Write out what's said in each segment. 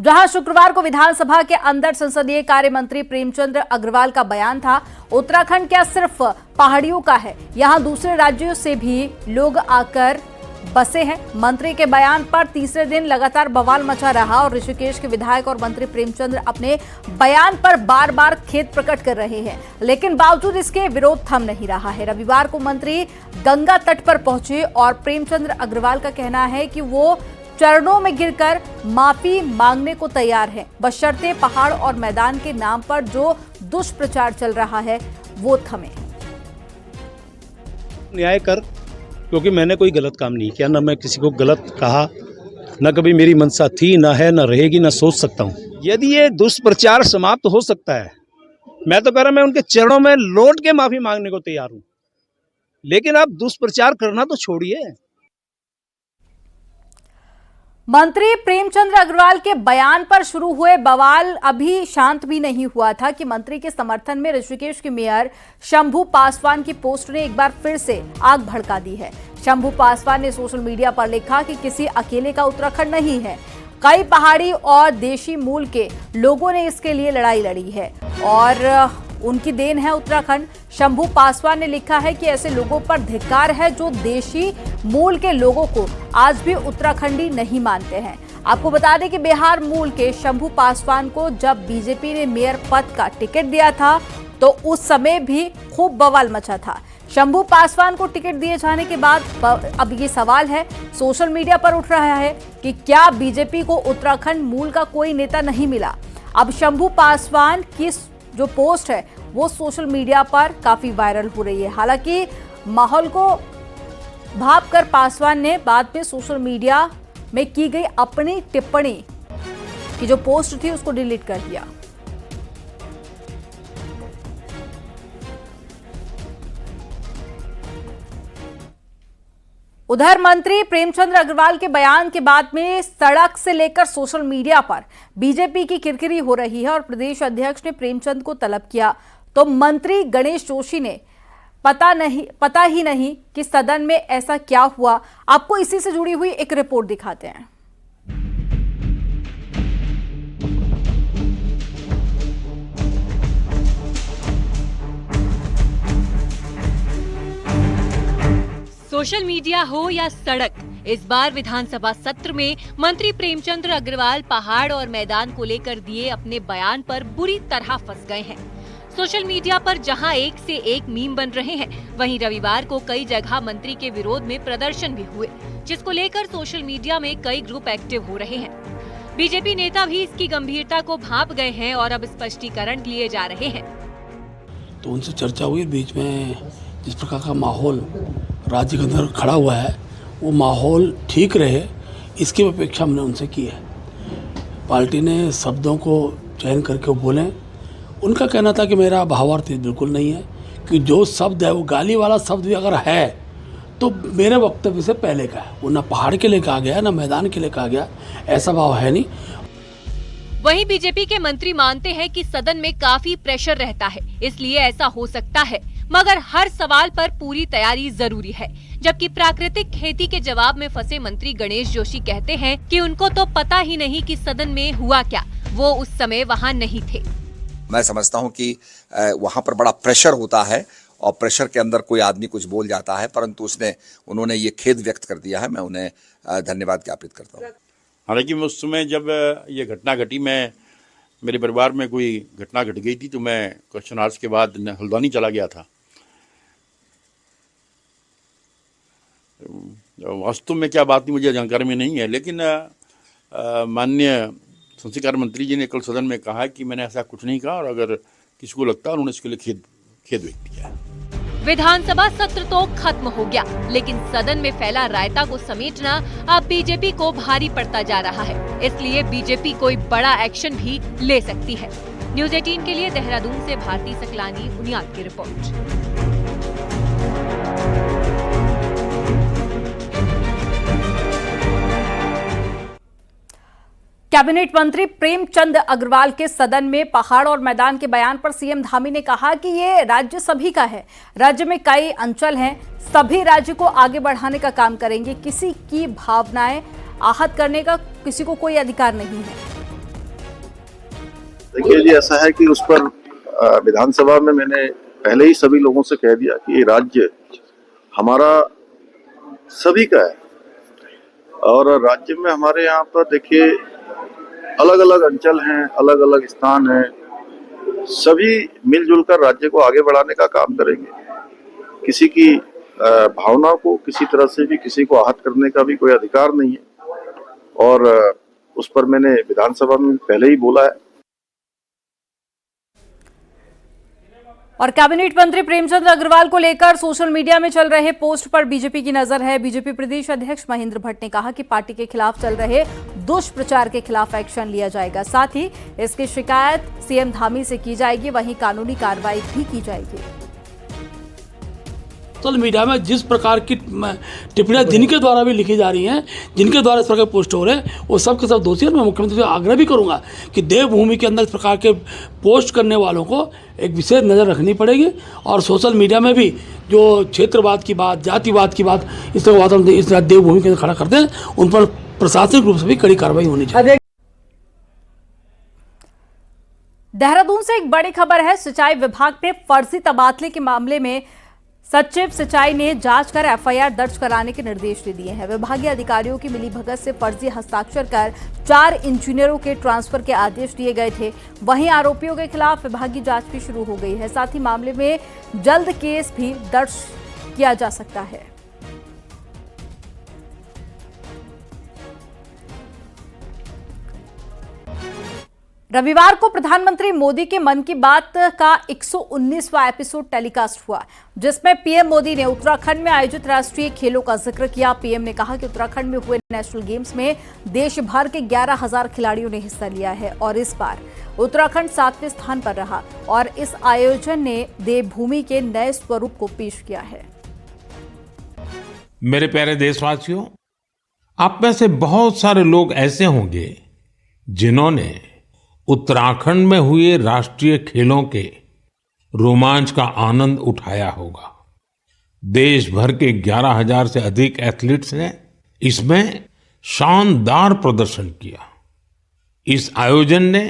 जहां शुक्रवार को विधानसभा के अंदर संसदीय कार्य मंत्री प्रेमचंद अग्रवाल का बयान था। उत्तराखंड क्या सिर्फ पहाड़ियों का है, यहां दूसरे राज्यों से भी लोग आकर बसे हैं। मंत्री के बयान पर तीसरे दिन लगातार बवाल मचा रहा और ऋषिकेश के विधायक और मंत्री प्रेमचंद अपने बयान पर बार बार खेद प्रकट कर रहे हैं, लेकिन बावजूद इसके विरोध थम नहीं रहा है। रविवार को मंत्री गंगा तट पर पहुंचे और प्रेमचंद अग्रवाल का कहना है कि वो चरणों में गिरकर माफी मांगने को तैयार है, बशर्ते पहाड़ और मैदान के नाम पर जो दुष्प्रचार चल रहा है वो थमे। न्याय कर, क्योंकि मैंने कोई गलत काम नहीं किया, ना मैं किसी को गलत कहा, ना कभी मेरी मंशा थी, ना है, ना रहेगी, ना सोच सकता हूँ। यदि ये दुष्प्रचार समाप्त हो सकता है, मैं तो कह रहा मैं उनके चरणों में लौट के माफी मांगने को तैयार हूँ, लेकिन आप दुष्प्रचार करना तो छोड़िए। मंत्री प्रेमचंद अग्रवाल के बयान पर शुरू हुए बवाल अभी शांत भी नहीं हुआ था कि मंत्री के समर्थन में ऋषिकेश के मेयर शंभू पासवान की पोस्ट ने एक बार फिर से आग भड़का दी है। शंभू पासवान ने सोशल मीडिया पर लिखा कि किसी अकेले का उत्तराखंड नहीं है, कई पहाड़ी और देशी मूल के लोगों ने इसके लिए लड़ाई लड़ी है और उनकी देन है उत्तराखंड। शंभू पासवान ने लिखा है कि ऐसे लोगों पर धिक्कार है जो देशी मूल के लोगों को आज भी उत्तराखंडी नहीं मानते हैं। आपको बता दें कि बिहार मूल के शंभू पासवान को जब बीजेपी ने मेयर पद का टिकट दिया था तो उस समय भी खूब बवाल मचा था। शंभू पासवान को टिकट दिए जाने के बाद अब ये सवाल है सोशल मीडिया पर उठ रहा है कि क्या बीजेपी को उत्तराखंड मूल का कोई नेता नहीं मिला। अब शंभू पासवान की जो पोस्ट है वो सोशल मीडिया पर काफी वायरल हो रही है। हालांकि माहौल को भांपकर पासवान ने बाद में सोशल मीडिया में की गई अपनी टिप्पणी की जो पोस्ट थी उसको डिलीट कर दिया। उधर मंत्री प्रेमचंद अग्रवाल के बयान के बाद में सड़क से लेकर सोशल मीडिया पर बीजेपी की किरकिरी हो रही है और प्रदेश अध्यक्ष ने प्रेमचंद को तलब किया तो मंत्री गणेश जोशी ने पता ही नहीं कि सदन में ऐसा क्या हुआ। आपको इसी से जुड़ी हुई एक रिपोर्ट दिखाते हैं। सोशल मीडिया हो या सड़क, इस बार विधानसभा सत्र में मंत्री प्रेमचंद अग्रवाल पहाड़ और मैदान को लेकर दिए अपने बयान पर बुरी तरह फंस गए हैं। सोशल मीडिया पर जहां एक से एक मीम बन रहे हैं, वहीं रविवार को कई जगह मंत्री के विरोध में प्रदर्शन भी हुए, जिसको लेकर सोशल मीडिया में कई ग्रुप एक्टिव हो रहे हैं। बीजेपी नेता भी इसकी गंभीरता को भांप गए हैं और अब स्पष्टीकरण लिए जा रहे हैं। तो उनसे चर्चा हुई बीच में, जिस प्रकार का माहौल राज्य के अंदर खड़ा हुआ है वो माहौल ठीक रहे, इसकी अपेक्षा हमने उनसे की है। पार्टी ने शब्दों को चयन करके बोले। उनका कहना था कि मेरा भावार्थ बिल्कुल नहीं है, कि जो शब्द है वो गाली वाला शब्द भी अगर है तो मेरे वक्तव्य से पहले का है, वो ना पहाड़ के लिए कहा गया ना मैदान के लिए कहा गया, ऐसा भाव है नहीं। वहीं बीजेपी के मंत्री मानते हैं कि सदन में काफी प्रेशर रहता है, इसलिए ऐसा हो सकता है, मगर हर सवाल पर पूरी तैयारी जरूरी है। जबकि प्राकृतिक खेती के जवाब में फंसे मंत्री गणेश जोशी कहते हैं कि उनको तो पता ही नहीं कि सदन में हुआ क्या, वो उस समय वहाँ नहीं थे। मैं समझता हूँ कि वहाँ पर बड़ा प्रेशर होता है और प्रेशर के अंदर कोई आदमी कुछ बोल जाता है, परंतु उन्होंने ये खेद व्यक्त कर दिया है, मैं उन्हें धन्यवाद ज्ञापित करता हूँ। हालांकि मैं उस समय जब ये घटना घटी, मैं मेरे परिवार में कोई घटना घट गई थी तो मैं क्वेश्चन आवर्स के बाद हल्द्वानी चला गया था। वास्तव में क्या बात थी मुझे जानकारी में नहीं है, लेकिन माननीय संसदीय कार्य मंत्री जी ने कल सदन में कहा कि मैंने ऐसा कुछ नहीं कहा और अगर किसी को लगता है उन्होंने इसके लिए खेद व्यक्त किया है। विधानसभा सत्र तो खत्म हो गया, लेकिन सदन में फैला रायता को समेटना अब बीजेपी को भारी पड़ता जा रहा है, इसलिए बीजेपी कोई बड़ा एक्शन भी ले सकती है। न्यूज़ 18 के लिए देहरादून से भारती सकलानी उनियाद की रिपोर्ट। कैबिनेट मंत्री प्रेमचंद अग्रवाल के सदन में पहाड़ और मैदान के बयान पर सीएम धामी ने कहा कि ये राज्य सभी का है, राज्य में कई अंचल हैं, सभी राज्य को आगे बढ़ाने का काम करेंगे, किसी की भावनाएं आहत करने का किसी को कोई अधिकार नहीं है। देखिए जी, ऐसा है कि उस पर विधानसभा में मैंने पहले ही सभी लोगों से कह दिया कि ये राज्य हमारा सभी का है और राज्य में हमारे यहाँ पर देखिए अलग अलग अंचल हैं, अलग अलग स्थान हैं, सभी मिलजुल कर राज्य को आगे बढ़ाने का काम करेंगे। किसी की भावना को किसी तरह से भी किसी को आहत करने का भी कोई अधिकार नहीं है और उस पर मैंने विधानसभा में पहले ही बोला है। और कैबिनेट मंत्री प्रेमचंद अग्रवाल को लेकर सोशल मीडिया में चल रहे पोस्ट पर बीजेपी की नजर है। बीजेपी प्रदेश अध्यक्ष महेंद्र भट्ट ने कहा कि पार्टी के खिलाफ चल रहे दुष्प्रचार के खिलाफ एक्शन लिया जाएगा, साथ ही इसकी शिकायत सीएम धामी से की जाएगी, वहीं कानूनी कार्रवाई भी की जाएगी। सोशल मीडिया में जिस प्रकार की टिप्पणियां जिनके द्वारा भी लिखी जा रही हैं, जिनके द्वारा इस प्रकार के पोस्ट हो रहे हैं, वो सब के सब दोषी हैं। मैं मुख्यमंत्री से आग्रह भी करूंगा कि देवभूमि के अंदर इस प्रकार के पोस्ट करने वालों को एक विशेष नज़र रखनी पड़ेगी और सोशल मीडिया में भी जो क्षेत्रवाद की बात, जातिवाद की बात, इस तरह वातावरण इस तरह देवभूमि के अंदर खड़ा करते हैं, उन पर प्रशासनिक रूप से भी कड़ी कार्रवाई होनी चाहिए। देहरादून से एक बड़ी खबर है। सिंचाई विभाग ने फर्जी तबादले के मामले में सचिव सिंचाई ने जांच कर एफआईआर दर्ज कराने के निर्देश दे दिए हैं। विभागीय अधिकारियों की मिलीभगत से फर्जी हस्ताक्षर कर 4 इंजीनियरों के ट्रांसफर के आदेश दिए गए थे। वहीं आरोपियों के खिलाफ विभागीय जांच भी शुरू हो गई है। साथ ही मामले में जल्द केस भी दर्ज किया जा सकता है। रविवार को प्रधानमंत्री मोदी के मन की बात का 119वां एपिसोड टेलीकास्ट हुआ, जिसमें पीएम मोदी ने उत्तराखंड में आयोजित राष्ट्रीय खेलों का जिक्र किया। पीएम ने कहा कि उत्तराखंड में हुए नेशनल गेम्स में देश भर के 11,000 खिलाड़ियों ने हिस्सा लिया है और इस बार उत्तराखंड 7वें स्थान पर रहा और इस आयोजन ने देवभूमि के नए स्वरूप को पेश किया है। मेरे प्यारे देशवासियों, आप में से बहुत सारे लोग ऐसे होंगे जिन्होंने उत्तराखंड में हुए राष्ट्रीय खेलों के रोमांच का आनंद उठाया होगा। देश भर के 11,000 से अधिक एथलीट्स ने इसमें शानदार प्रदर्शन किया। इस आयोजन ने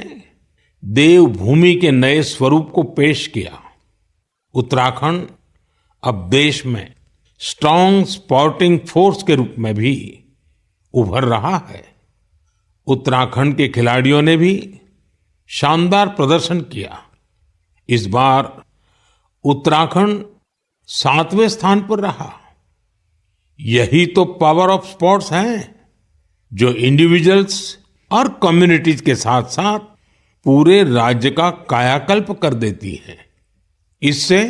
देवभूमि के नए स्वरूप को पेश किया। उत्तराखंड अब देश में स्ट्रांग स्पोर्टिंग फोर्स के रूप में भी उभर रहा है। उत्तराखंड के खिलाड़ियों ने भी शानदार प्रदर्शन किया। इस बार उत्तराखंड 7वें स्थान पर रहा। यही तो पावर ऑफ स्पोर्ट्स है, जो इंडिविजुअल्स और कम्युनिटीज के साथ साथ पूरे राज्य का कायाकल्प कर देती है। इससे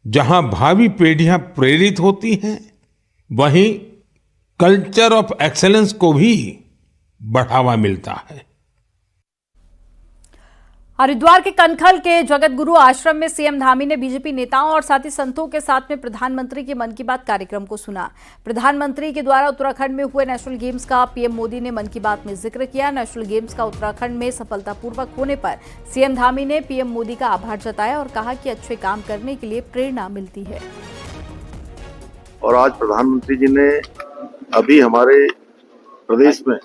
जहां भावी पीढ़ियां प्रेरित होती हैं, वहीं कल्चर ऑफ एक्सेलेंस को भी बढ़ावा मिलता है। हरिद्वार के कनखल के जगत गुरु आश्रम में सीएम धामी ने बीजेपी नेताओं और साथी संतों के साथ में प्रधानमंत्री के मन की बात कार्यक्रम को सुना। प्रधानमंत्री के द्वारा उत्तराखंड में हुए नेशनल गेम्स का पीएम मोदी ने मन की बात में जिक्र किया। नेशनल गेम्स का उत्तराखंड में सफलतापूर्वक होने पर सीएम धामी ने पीएम मोदी का आभार जताया और कहा कि अच्छे काम करने के लिए प्रेरणा मिलती है। और आज प्रधानमंत्री जी ने अभी हमारे प्रदेश में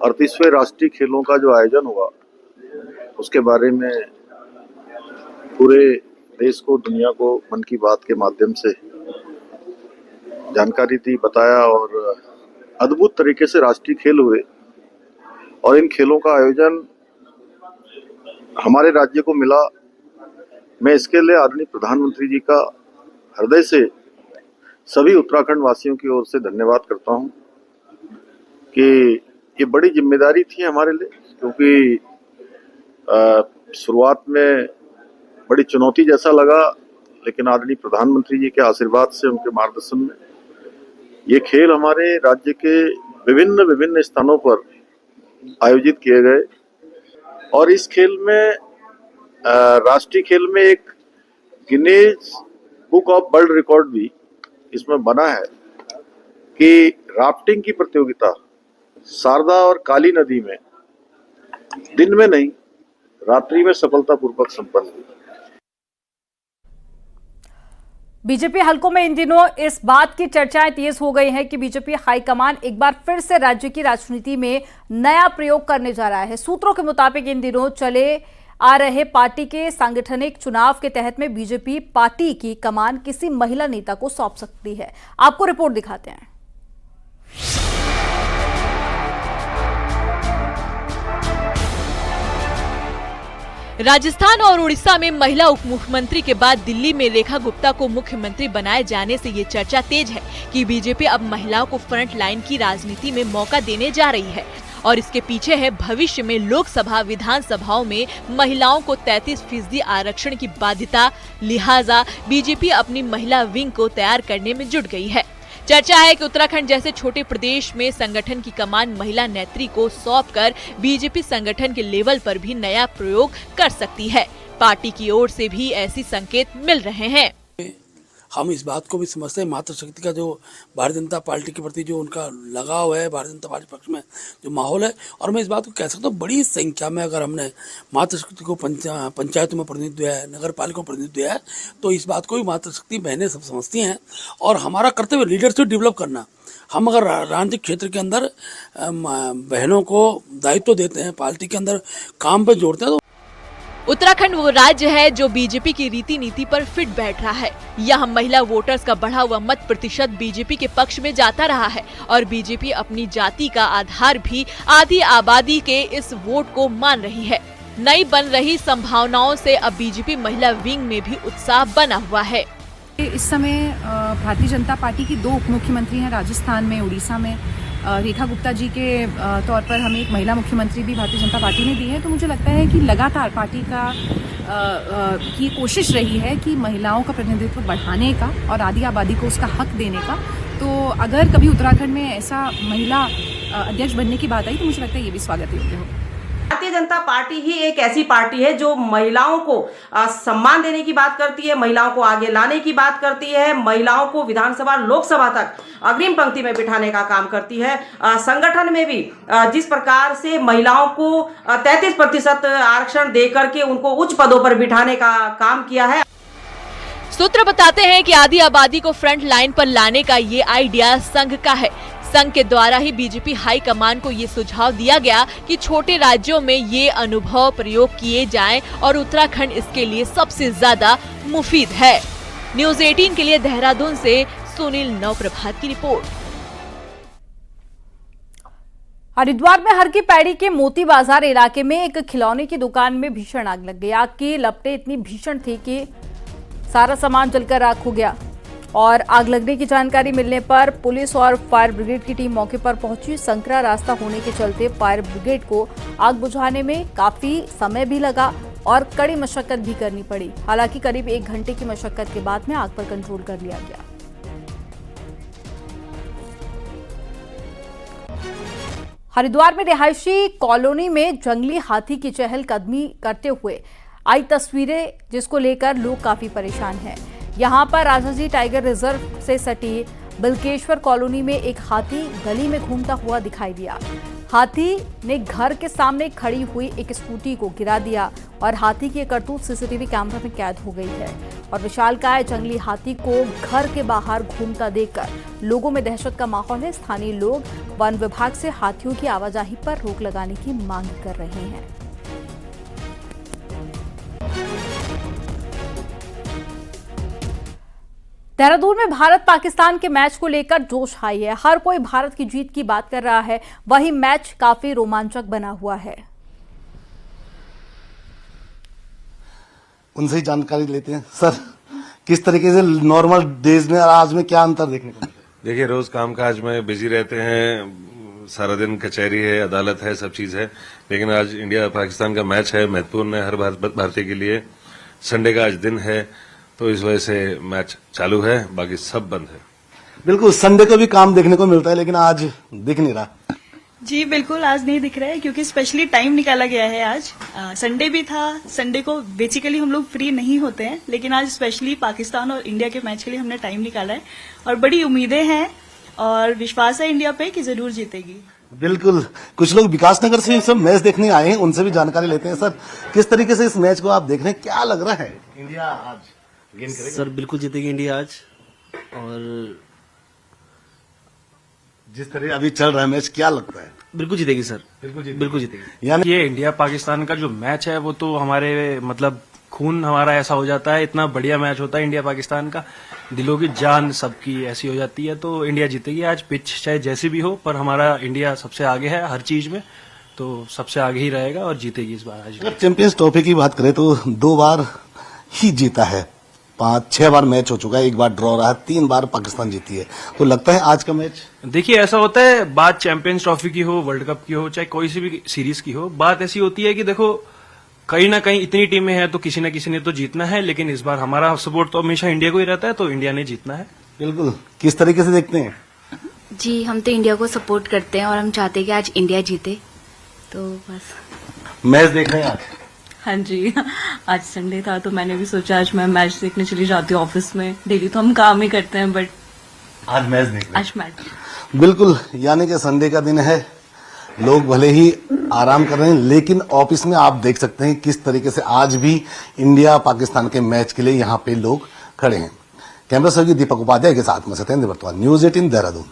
38वें राष्ट्रीय खेलों का जो आयोजन हुआ, उसके बारे में पूरे देश को, दुनिया को मन की बात के माध्यम से जानकारी दी, बताया और अद्भुत तरीके से राष्ट्रीय खेल हुए। और इन खेलों का आयोजन हमारे राज्य को मिला। मैं इसके लिए आदरणीय प्रधानमंत्री जी का हृदय से सभी उत्तराखंड वासियों की ओर से धन्यवाद करता हूं कि ये बड़ी जिम्मेदारी थी हमारे लिए, क्योंकि शुरुआत में बड़ी चुनौती जैसा लगा, लेकिन आदरणीय प्रधानमंत्री जी के आशीर्वाद से, उनके मार्गदर्शन में ये खेल हमारे राज्य के विभिन्न स्थानों पर आयोजित किए गए। और इस खेल में, राष्ट्रीय खेल में, एक Guinness book of world record भी इसमें बना है कि राफ्टिंग की प्रतियोगिता शारदा और काली नदी में दिन में नहीं, रात्रि में सफलतापूर्वक संपन्न हुई। बीजेपी हलकों में इन दिनों इस बात की चर्चाएं तेज हो गई हैं कि बीजेपी हाईकमान एक बार फिर से राज्य की राजनीति में नया प्रयोग करने जा रहा है। सूत्रों के मुताबिक इन दिनों चले आ रहे पार्टी के सांगठनिक चुनाव के तहत में बीजेपी पार्टी की कमान किसी महिला नेता को सौंप सकती है। आपको रिपोर्ट दिखाते हैं। राजस्थान और उड़ीसा में महिला उप मुख्यमंत्री के बाद दिल्ली में रेखा गुप्ता को मुख्यमंत्री बनाए जाने से ये चर्चा तेज है कि बीजेपी अब महिलाओं को फ्रंट लाइन की राजनीति में मौका देने जा रही है और इसके पीछे है भविष्य में लोकसभा विधानसभाओं में महिलाओं को 33% आरक्षण की बाध्यता। लिहाजा बीजेपी अपनी महिला विंग को तैयार करने में जुट गई है। चर्चा है कि उत्तराखंड जैसे छोटे प्रदेश में संगठन की कमान महिला नेत्री को सौंपकर बीजेपी संगठन के लेवल पर भी नया प्रयोग कर सकती है। पार्टी की ओर से भी ऐसी संकेत मिल रहे हैं। हम इस बात को भी समझते हैं, मातृशक्ति का जो भारतीय जनता पार्टी के प्रति जो उनका लगाव है, भारतीय जनता पार्टी पक्ष में जो माहौल है, और मैं इस बात को कह सकता हूँ बड़ी संख्या में अगर हमने मातृशक्ति को पंचायतों में प्रतिनिधित्व दिया है, नगर पालिकाओं में प्रतिनिधित्व दिया है, तो इस बात को भी मातृशक्ति बहनें सब समझती हैं और हमारा कर्तव्य लीडरशिप डेवलप करना। हम अगर राजनीतिक क्षेत्र के अंदर बहनों को दायित्व देते हैं, पार्टी के अंदर काम पर जोड़ते हैं, तो उत्तराखंड वो राज्य है जो बीजेपी की रीति नीति पर फिट बैठ रहा है। यहाँ महिला वोटर्स का बढ़ा हुआ मत प्रतिशत बीजेपी के पक्ष में जाता रहा है और बीजेपी अपनी जाति का आधार भी आधी आबादी के इस वोट को मान रही है। नई बन रही संभावनाओं से अब बीजेपी महिला विंग में भी उत्साह बना हुआ है। इस समय भारतीय जनता पार्टी की 2 उप मुख्यमंत्री हैं राजस्थान में, उड़ीसा में। रेखा गुप्ता जी के तौर पर हमें एक महिला मुख्यमंत्री भी भारतीय जनता पार्टी ने दी है। तो मुझे लगता है कि लगातार पार्टी की कोशिश रही है कि महिलाओं का प्रतिनिधित्व बढ़ाने का और आधी आबादी को उसका हक देने का। तो अगर कभी उत्तराखंड में ऐसा महिला अध्यक्ष बनने की बात आई तो मुझे लगता है ये भी स्वागत योग्य होगा। भारतीय जनता पार्टी ही एक ऐसी पार्टी है जो महिलाओं को सम्मान देने की बात करती है, महिलाओं को आगे लाने की बात करती है, महिलाओं को विधानसभा लोकसभा तक अग्रिम पंक्ति में बिठाने का काम करती है। संगठन में भी जिस प्रकार से महिलाओं को 33% आरक्षण देकर के उनको उच्च पदों पर बिठाने का काम किया है। सूत्र बताते हैं कि आधी आबादी को फ्रंट लाइन पर लाने का ये आइडिया संघ का है। संघ के द्वारा ही बीजेपी हाई कमान को ये सुझाव दिया गया कि छोटे राज्यों में ये अनुभव प्रयोग किए जाएं और उत्तराखंड इसके लिए सबसे ज्यादा मुफीद है। न्यूज़ 18 के लिए देहरादून से सुनील नवप्रभात की रिपोर्ट। हरिद्वार में हर की पैड़ी के मोती बाजार इलाके में एक खिलौने की दुकान में भीषण आग लग गई। आग की लपटें इतनी भीषण थी कि सारा सामान जलकर राख हो गया और आग लगने की जानकारी मिलने पर पुलिस और फायर ब्रिगेड की टीम मौके पर पहुंची। संकरा रास्ता होने के चलते फायर ब्रिगेड को आग बुझाने में काफी समय भी लगा और कड़ी मशक्कत भी करनी पड़ी। हालांकि करीब 1 घंटे की मशक्कत के बाद में आग पर कंट्रोल कर लिया गया। हरिद्वार में रिहायशी कॉलोनी में जंगली हाथी की चहलकदमी करते हुए आई तस्वीरें, जिसको लेकर लोग काफी परेशान हैं। यहां पर राजाजी टाइगर रिजर्व से सटी बिलकेश्वर कॉलोनी में एक हाथी गली में घूमता हुआ दिखाई दिया। हाथी ने घर के सामने खड़ी हुई एक स्कूटी को गिरा दिया और हाथी की करतूत सीसीटीवी कैमरा में कैद हो गई है। और विशालकाय जंगली हाथी को घर के बाहर घूमता देखकर लोगों में दहशत का माहौल है। स्थानीय लोग वन विभाग से हाथियों की आवाजाही पर रोक लगाने की मांग कर रहे हैं। देहरादून में भारत पाकिस्तान के मैच को लेकर जोश हाई है। हर कोई भारत की जीत की बात कर रहा है, वहीं मैच काफी रोमांचक बना हुआ है। उनसे ही जानकारी लेते हैं। सर, किस तरीके से नॉर्मल डेज में और आज में क्या अंतर देखने को मिलता है? देखिए, रोज कामकाज में बिजी रहते हैं, सारा दिन कचहरी है, अदालत है, सब चीज है, लेकिन आज इंडिया पाकिस्तान का मैच है, महत्वपूर्ण है हर भारतीय के लिए। संडे का आज दिन है, तो इस वजह से मैच चालू है, बाकी सब बंद है। बिल्कुल, संडे को भी काम देखने को मिलता है, लेकिन आज दिख नहीं रहा। जी बिल्कुल, आज नहीं दिख रहा है क्योंकि स्पेशली टाइम निकाला गया है। आज संडे भी था। संडे को बेसिकली हम लोग फ्री नहीं होते हैं, लेकिन आज स्पेशली पाकिस्तान और इंडिया के मैच के लिए हमने टाइम निकाला है और बड़ी उम्मीदें हैं और विश्वास है इंडिया पे कि जरूर जीतेगी। बिल्कुल, कुछ लोग विकासनगर से सब मैच देखने आए हैं, उनसे भी जानकारी लेते हैं। सर, किस तरीके से इस मैच को आप देख रहे हैं, क्या लग रहा है? इंडिया आज गेन करेगा? सर बिल्कुल जीतेगी इंडिया आज। और जिस तरह अभी चल रहा है मैच, क्या लगता है? बिल्कुल जीतेगी सर, बिल्कुल जीतेगी। यानी ये इंडिया पाकिस्तान का जो मैच है वो तो हमारे मतलब खून हमारा ऐसा हो जाता है, इतना बढ़िया मैच होता है इंडिया पाकिस्तान का, दिलों की जान सबकी ऐसी हो जाती है, तो इंडिया जीतेगी आज। पिच चाहे जैसी भी हो, पर हमारा इंडिया सबसे आगे है हर चीज में, तो सबसे आगे ही रहेगा और जीतेगी इस बार आज। अगर चैंपियंस ट्रॉफी की बात करें तो 2 बार ही जीता है, 5-6 बार मैच हो चुका है, 1 बार ड्रॉ रहा है, 3 बार पाकिस्तान जीती है। तो लगता है आज का मैच, देखिए ऐसा होता है, बात चैंपियंस ट्रॉफी की हो, वर्ल्ड कप की हो, चाहे कोई सी भी सीरीज की हो, बात ऐसी होती है कि देखो कहीं ना कहीं इतनी टीमें हैं तो किसी न किसी ने तो जीतना है, लेकिन इस बार हमारा सपोर्ट तो हमेशा इंडिया को ही रहता है, तो इंडिया ने जीतना है। बिल्कुल। किस तरीके से देखते हैं? जी हम तो इंडिया को सपोर्ट करते हैं और हम चाहते हैं कि आज इंडिया जीते, तो बस। मैच देख रहे हैं आज? हाँ जी, आज संडे था तो मैंने भी सोचा आज मैं मैच देखने चली जाती हूँ ऑफिस में। डेली तो हम काम ही करते हैं, बट आज मैच देख रहे हैं। आज मैच। बिल्कुल, यानी कि संडे का दिन है, लोग भले ही आराम कर रहे हैं, लेकिन ऑफिस में आप देख सकते हैं किस तरीके से आज भी इंडिया पाकिस्तान के मैच के लिए यहाँ पे लोग खड़े हैं। कैमरा सहयोगी दीपक उपाध्याय के साथ में सत्येंद्र बर्तवाल, न्यूज़ 18 देहरादून।